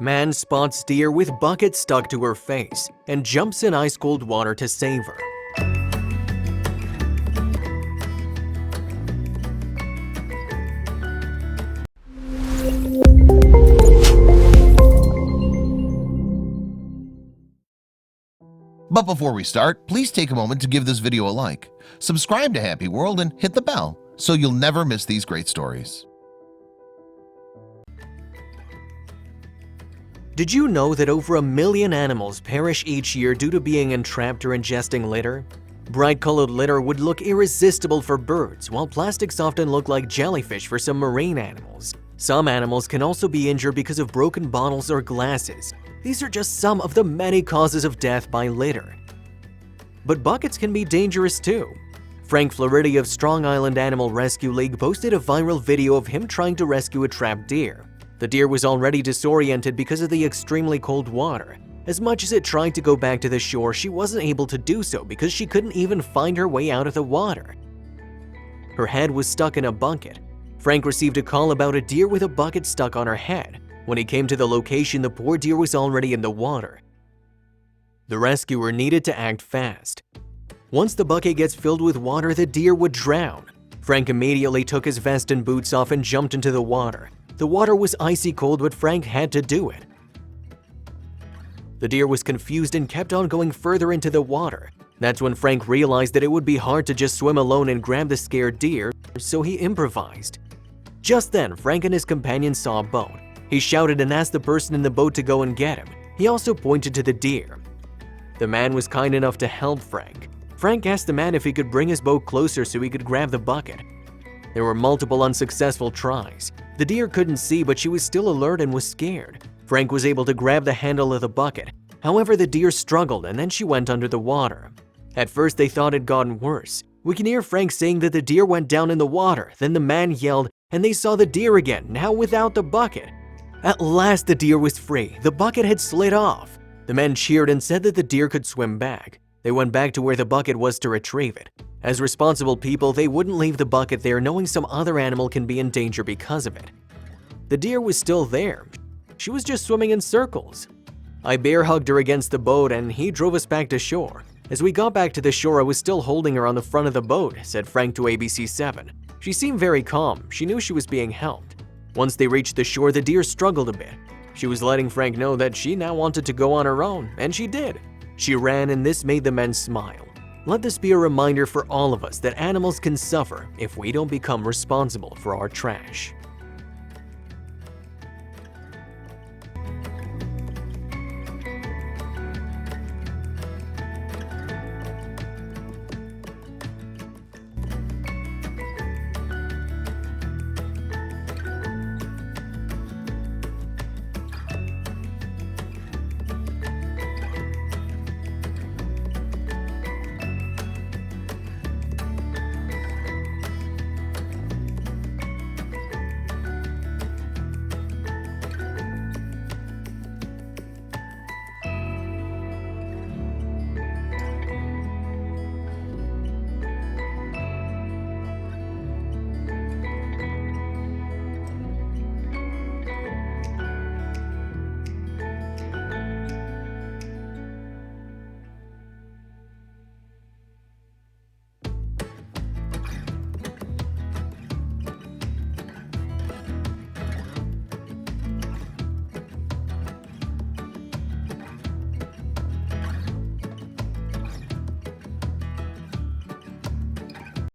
Man spots deer with bucket stuck to her face and jumps in ice-cold water to save her. But before we start, please take a moment to give this video a like, subscribe to HappyWorld, and hit the bell so you'll never miss these great stories. Did you know that over 1 million animals perish each year due to being entrapped or ingesting litter? Bright-colored litter would look irresistible for birds, while plastics often look like jellyfish for some marine animals. Some animals can also be injured because of broken bottles or glasses. These are just some of the many causes of death by litter. But buckets can be dangerous too. Frank Floridi of Strong Island Animal Rescue League posted a viral video of him trying to rescue a trapped deer. The deer was already disoriented because of the extremely cold water. As much as it tried to go back to the shore, she wasn't able to do so because she couldn't even find her way out of the water. Her head was stuck in a bucket. Frank received a call about a deer with a bucket stuck on her head. When he came to the location, the poor deer was already in the water. The rescuer needed to act fast. Once the bucket gets filled with water, the deer would drown. Frank immediately took his vest and boots off and jumped into the water. The water was icy cold, but Frank had to do it. The deer was confused and kept on going further into the water. That's when Frank realized that it would be hard to just swim alone and grab the scared deer, so he improvised. Just then, Frank and his companion saw a boat. He shouted and asked the person in the boat to go and get him. He also pointed to the deer. The man was kind enough to help Frank. Frank asked the man if he could bring his boat closer so he could grab the bucket. There were multiple unsuccessful tries. The deer couldn't see, but she was still alert and was scared. Frank was able to grab the handle of the bucket. However, the deer struggled and then she went under the water. At first, they thought it had gotten worse. We can hear Frank saying that the deer went down in the water. Then the man yelled, and they saw the deer again, now without the bucket. At last, the deer was free. The bucket had slid off. The men cheered and said that the deer could swim back. They went back to where the bucket was to retrieve it. As responsible people, they wouldn't leave the bucket there knowing some other animal can be in danger because of it. The deer was still there. She was just swimming in circles. I bear hugged her against the boat and he drove us back to shore. As we got back to the shore, I was still holding her on the front of the boat, said Frank to ABC7. She seemed very calm. She knew she was being helped. Once they reached the shore, the deer struggled a bit. She was letting Frank know that she now wanted to go on her own, and she did. She ran, and this made the men smile. Let this be a reminder for all of us that animals can suffer if we don't become responsible for our trash.